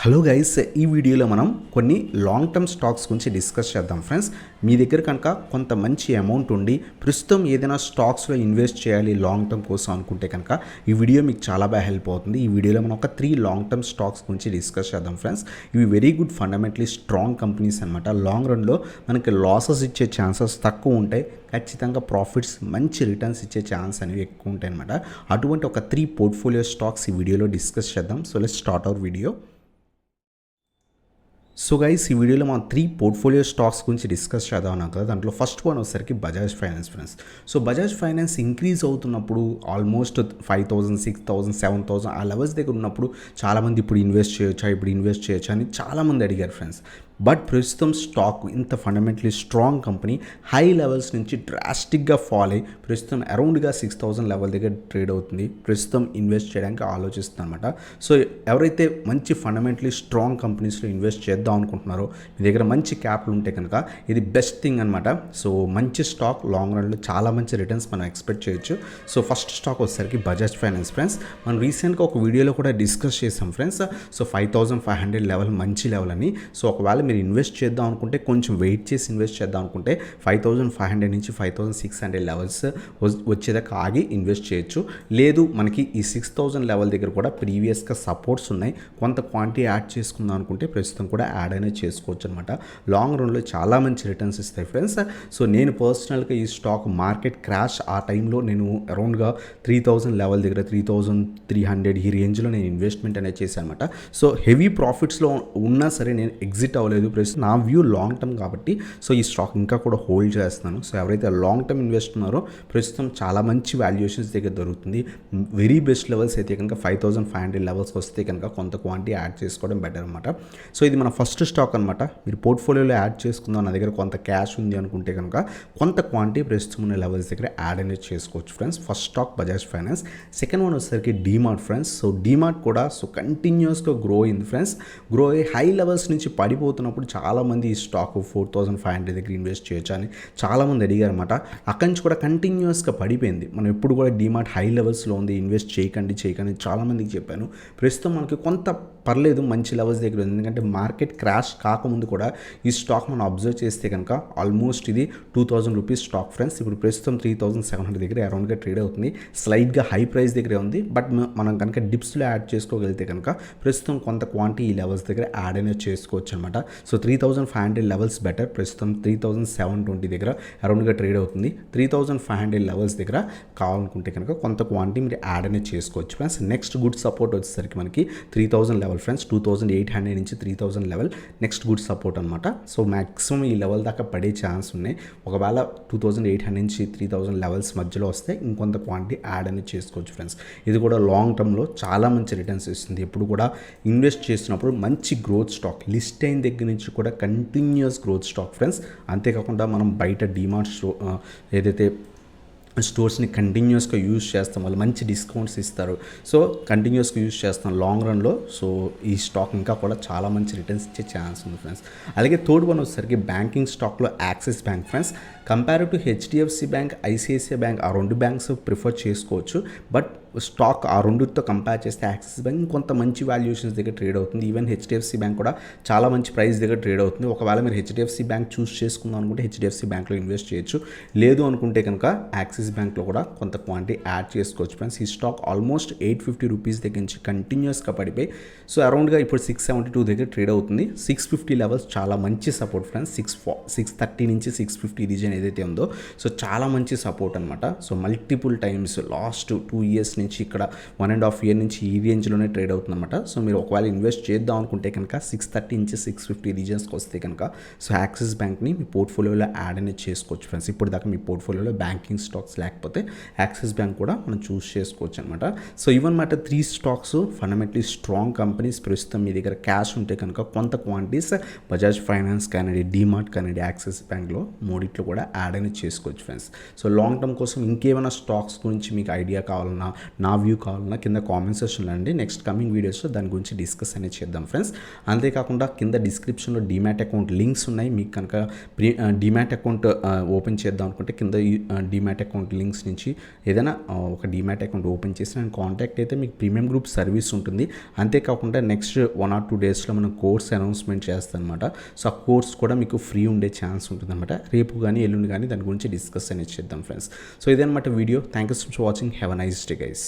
Hello guys, ఈ వీడియోలో మనం కొన్ని లాంగ్ టర్మ్ స్టాక్స్ గురించి డిస్కస్ చేద్దాం ఫ్రెండ్స్. మీ దగ్గర కనుక కొంత మంచి అమౌంట్ ఉండి ప్రస్తుతం ఏదైనా స్టాక్స్లో ఇన్వెస్ట్ చేయాలి లాంగ్ టర్మ్ కోసం అనుకుంటే కనుక ఈ వీడియో మీకు చాలా బాగా హెల్ప్ అవుతుంది. ఈ వీడియోలో మనం ఒక 3 లాంగ్ టర్మ్ స్టాక్స్ గురించి డిస్కస్ చేద్దాం ఫ్రెండ్స్. ఇవి very good fundamentally strong companies అనమాట. లాంగ్ రన్లో మనకి లాసెస్ ఇచ్చే ఛాన్సెస్ తక్కువ ఉంటాయి, ఖచ్చితంగా ప్రాఫిట్స్ మంచి రిటర్న్స్ ఇచ్చే ఛాన్స్ అనేవి ఎక్కువ ఉంటాయి అనమాట. అటువంటి ఒక 3 పోర్ట్ఫోలియో స్టాక్స్ ఈ వీడియోలో డిస్కస్ చేద్దాం. So let's start our video. So guys, ఈ వీడియోలో మనం 3 పోర్ట్ఫోలియో స్టాక్స్ గురించి డిస్కస్ చేద్దాం అన్నాం కదా. దాంట్లో ఫస్ట్ వన్ వచ్చేసరికి Bajaj finance friends. So Bajaj finance increase అవుతున్నప్పుడు ఆల్మోస్ట్ 5,000, 6,000, 7,000 ఆ లెవెల్స్ దగ్గర ఉన్నప్పుడు చాలామంది ఇప్పుడు ఇన్వెస్ట్ చేయొచ్చా అని చాలామంది అడిగారు ఫ్రెండ్స్. బట్ ప్రస్తుతం స్టాక్ ఇంత fundamentally strong company high levels నుంచి డ్రాస్టిక్గా ఫాల్ అయ్యి ప్రస్తుతం అరౌండ్గా 6,000 లెవెల్ దగ్గర ట్రేడ్ అవుతుంది. ప్రస్తుతం ఇన్వెస్ట్ చేయడానికి ఆలోచిస్తుంది అనమాట. సో ఎవరైతే మంచి ఫండమెంటలీ స్ట్రాంగ్ కంపెనీస్లో ఇన్వెస్ట్ చేద్దాం అనుకుంటున్నారో, మీ దగ్గర మంచి క్యాపిటల్ ఉంటే కనుక ఇది బెస్ట్ థింగ్ అనమాట. సో మంచి స్టాక్, లాంగ్ రన్లో చాలా మంచి రిటర్న్స్ మనం ఎక్స్పెక్ట్ చేయొచ్చు. సో ఫస్ట్ స్టాక్ వచ్చేసరికి బజాజ్ ఫైనాన్స్ ఫ్రెండ్స్. మనం రీసెంట్గా ఒక వీడియోలో కూడా డిస్కస్ చేసాం ఫ్రెండ్స్. సో 5,500 లెవెల్ మంచి లెవెల్ అని. సో ఒకవేళ మీరు ఇన్వెస్ట్ చేద్దాం అనుకుంటే, కొంచెం వెయిట్ చేసి ఇన్వెస్ట్ చేద్దాం అనుకుంటే 5,500 నుంచి 5,600 లెవెల్స్ వచ్చేదాకా ఆగి ఇన్వెస్ట్ చేయొచ్చు. లేదు మనకి ఈ 6,000 లెవెల్ దగ్గర కూడా ప్రీవియస్గా సపోర్ట్స్ ఉన్నాయి, కొంత క్వాంటిటీ యాడ్ చేసుకుందాం అనుకుంటే ప్రస్తుతం కూడా యాడ్ అనేది చేసుకోవచ్చు అనమాట. లాంగ్ రన్లో చాలా మంచి రిటర్న్స్ ఇస్తాయి ఫ్రెండ్స్. సో నేను పర్సనల్గా ఈ స్టాక్ మార్కెట్ క్రాష్ ఆ టైంలో నేను అరౌండ్గా 3,000 లెవెల్ దగ్గర 3,300 ఈ రేంజ్లో నేను ఇన్వెస్ట్మెంట్ అనేది చేశాను అనమాట. సో హెవీ ప్రాఫిట్స్లో ఉన్నా సరే నేను ఎగ్జిట్ అవ్వలేదు. ప్రస్తుతం నా వ్యూ లాంగ్ టర్మ్ కాబట్టి సో ఈ స్టాక్ ఇంకా కూడా హోల్డ్ చేస్తున్నాను. సో ఎవరైతే లాంగ్ టర్మ్ ఇన్వెస్ట్ ఉన్నారో ప్రస్తుతం చాలా మంచి వాల్యుయేషన్స్ దగ్గర దొరుకుతుంది. వెరీ బెస్ట్ లెవెల్స్ అయితే కనుక 5,500 లెవెల్స్ వస్తే కనుక కొంత క్వాంటిటీ యాడ్ చేసుకోవడం బెటర్ అనమాట. సో ఇది మన ఫస్ట్ స్టాక్ అనమాట. మీరు పోర్ట్ఫోలియోలో యాడ్ చేసుకుందాం, నా దగ్గర కొంత క్యాష్ ఉంది అనుకుంటే కనుక కొంత క్వాంటిటీ ప్రస్తుతం ఉన్న లెవెల్స్ దగ్గర యాడ్ అనేది చేసుకోవచ్చు friends. First stock Bajaj finance. Second one వచ్చేసరికి డీమార్ట్ ఫ్రెండ్స్. సో డీమార్ట్ కూడా సో కంటిన్యూస్గా గ్రో అయింది ఫ్రెండ్స్. గ్రో అయ్యి హై లెవెల్స్ నుంచి పడిపోతున్నప్పుడు చాలామంది ఈ స్టాక్ 4,500 దగ్గర ఇన్వెస్ట్ చేయొచ్చు అని చాలామంది అడిగారు అనమాట. అక్కడి నుంచి కూడా కంటిన్యూస్గా పడిపోయింది. మనం ఎప్పుడు కూడా డీమార్ట్ హై లెవెల్స్లో ఉంది, ఇన్వెస్ట్ చేయకండి చాలామందికి చెప్పాను. ప్రస్తుతం మనకి కొంత పర్లేదు, మంచి లెవెల్స్ దగ్గర ఉంది. ఎందుకంటే మార్కెట్ క్రాష్ కాకముందు కూడా ఈ స్టాక్ మనం అబ్జర్వ్ చేస్తే కనుక ఆల్మోస్ట్ ఇది 2,000 రూపీస్ స్టాక్ ఫ్రెండ్స్. ఇప్పుడు ప్రస్తుతం 3,700 దగ్గర అరౌండ్గా ట్రేడ్ అవుతుంది. స్లైడ్గా హై ప్రైస్ దగ్గరే ఉంది. బట్ మనం కనుక డిప్స్లో యాడ్ చేసుకోగలిగితే కనుక ప్రస్తుతం కొంత క్వాంటిటీ ఈ లెవెల్స్ దగ్గర యాడ్ అనేది చేసుకోవచ్చు అనమాట. So 3,500 levels better. ప్రస్తుతం 3,720 దగ్గర అరౌండ్గా ట్రేడ్ అవుతుంది. 3,500 లెవెల్స్ దగ్గర కావాలనుకుంటే కనుక కొంత క్వాంటిటీ మీరు యాడ్ అనేది చేసుకోవచ్చు ఫ్రెండ్స్. నెక్స్ట్ గుడ్ సపోర్ట్ వచ్చేసరికి మనకి 3,000 లెవెల్ ఫ్రెండ్స్. 2,800 నుంచి 3,000 లెవెల్ నెక్స్ట్ గుడ్ సపోర్ట్ అనమాట. సో మ్యాక్సిమం ఈ లెవెల్ దాకా పడే ఛాన్స్ ఉన్నాయి. ఒకవేళ 2,800 నుంచి 3,000 లెవెల్స్ మధ్యలో వస్తే ఇంకొంత క్వాంటిటీ యాడ్ అనేది చేసుకోవచ్చు ఫ్రెండ్స్. ఇది కూడా లాంగ్ టర్మ్లో చాలా మంచి రిటర్న్స్ ఇస్తుంది. ఎప్పుడు కూడా ఇన్వెస్ట్ చేసినప్పుడు మంచి గ్రోత్ స్టాక్, లిస్ట్ అయిన దగ్గర నుంచి కూడా కంటిన్యూస్ గ్రోత్ స్టాక్ ఫ్రెండ్స్. అంతేకాకుండా మనం బయట డీమార్ట్ ఏదైతే స్టోర్స్ని కంటిన్యూస్గా యూజ్ చేస్తాం, వాళ్ళు మంచి డిస్కౌంట్స్ ఇస్తారు. సో కంటిన్యూస్గా యూజ్ చేస్తాం లాంగ్ రన్లో. సో ఈ స్టాక్ ఇంకా కూడా చాలా మంచి రిటర్న్స్ ఇచ్చే ఛాన్స్ ఉంది ఫ్రెండ్స్. అలాగే థర్డ్ వన్ వచ్చేసరికి బ్యాంకింగ్ స్టాక్లో axis bank friends. Compare to HDFC bank, ICICI bank ఆ రెండు బ్యాంక్స్ ప్రిఫర్ చేసుకోవచ్చు. బట్ స్టాక్ ఆ రెండుతో కంపేర్ చేస్తే యాక్సిస్ బ్యాంక్ కొంత మంచి వాల్యుయేషన్స్ దగ్గర ట్రేడ్ అవుతుంది. ఈవెన్ హెచ్డిఎఫ్సి బ్యాంక్ కూడా చాలా మంచి ప్రైస్ దగ్గర ట్రేడ్ అవుతుంది. ఒకవేళ మీరు హెచ్డిఎఫ్సి బ్యాంక్ చూస్ చేసుకుందాం అనుకుంటే హెచ్డిఎఫ్సి బ్యాంక్లో ఇన్వెస్ట్ చేయొచ్చు. లేదు అనుకుంటే కనుక యాక్సిస్ బ్యాంక్లో కూడా కొంత క్వాంటిటీ యాడ్ చేసుకోవచ్చు ఫ్రెండ్స్. ఈ స్టాక్ ఆల్మోస్ట్ 850 రూపీస్ దగ్గర నుంచి కంటిన్యూస్గా పడిపోయి సో అరౌండ్గా ఇప్పుడు 672 దగ్గర ట్రేడ్ అవుతుంది. 650 లెవెల్స్ చాలా మంచి సపోర్ట్ ఫ్రెండ్స్. 630 నుంచి 650 రీజన్ ఏదైతే ఉందో సో చాలా మంచి సపోర్ట్ అనమాట. So multiple times last 2 years నుంచి ఇక్కడ 1.5 ఇయర్ నుంచి ఈ రేంజ్లోనే ట్రేడ్ అవుతుందన్నమాట. సో మీరు ఒకవేళ ఇన్వెస్ట్ చేద్దాం అనుకుంటే కనుక 630 నుంచి 650 రీజన్స్కి వస్తే కనుక సో యాక్సిస్ బ్యాంక్ని మీ పోర్ట్ఫోలియోలో యాడ్ అనేది చేసుకోవచ్చు ఫ్రెండ్స్. ఇప్పుడు దాకా మీ పోర్ట్ఫోలియోలో బ్యాంకింగ్ స్టాక్స్ లేకపోతే యాక్సిస్ బ్యాంక్ కూడా మనం చూస్ చేసుకోవచ్చు అనమాట. సో ఇవన్నమాట 3 స్టాక్స్ ఫండమెంటలీ స్ట్రాంగ్ కంపెనీస్. ప్రస్తుతం మీ దగ్గర క్యాష్ ఉంటే కనుక కొంత క్వాంటిటీస్ బజాజ్ ఫైనాన్స్ కానీ, డీమార్ట్ కానీ, యాక్సిస్ బ్యాంక్లో మూడిట్లో కూడా యాడ్ అనేది చేసుకోవచ్చు ఫ్రెండ్స్. సో లాంగ్ టర్మ్ కోసం ఇంకేమైనా స్టాక్స్ గురించి మీకు ఐడియా కావాలన్నా, నా వ్యూ కావాలన్నా కింద కామెంట్ సెక్షన్లో అండి. నెక్స్ట్ కమింగ్ వీడియోస్లో దాని గురించి డిస్కస్ అనేది చేద్దాం ఫ్రెండ్స్. అంతేకాకుండా కింద డిస్క్రిప్షన్లో డీమ్యాట్ అకౌంట్ లింక్స్ ఉన్నాయి. మీకు కనుక డీమ్యాట్ అకౌంట్ ఓపెన్ చేద్దాం అనుకుంటే కింద డీమ్యాట్ అకౌంట్ లింక్స్ నుంచి ఏదైనా ఒక డీమ్యాట్ అకౌంట్ ఓపెన్ చేసి నేను కాంటాక్ట్ అయితే మీకు ప్రీమియం గ్రూప్ సర్వీస్ ఉంటుంది. అంతేకాకుండా నెక్స్ట్ 1 or 2 డేస్లో మనం కోర్స్ అనౌన్స్మెంట్ చేస్తాం అనమాట. సో ఆ కోర్స్ కూడా మీకు ఫ్రీ ఉండే ఛాన్స్ ఉంటుంది అనమాట. రేపు కానీ ఎల్లుండి కానీ దాని గురించి డిస్కస్ అనేది చేద్దాం ఫ్రెండ్స్. సో ఇదనమాట video. Thank you so much for watching. Have a nice day guys.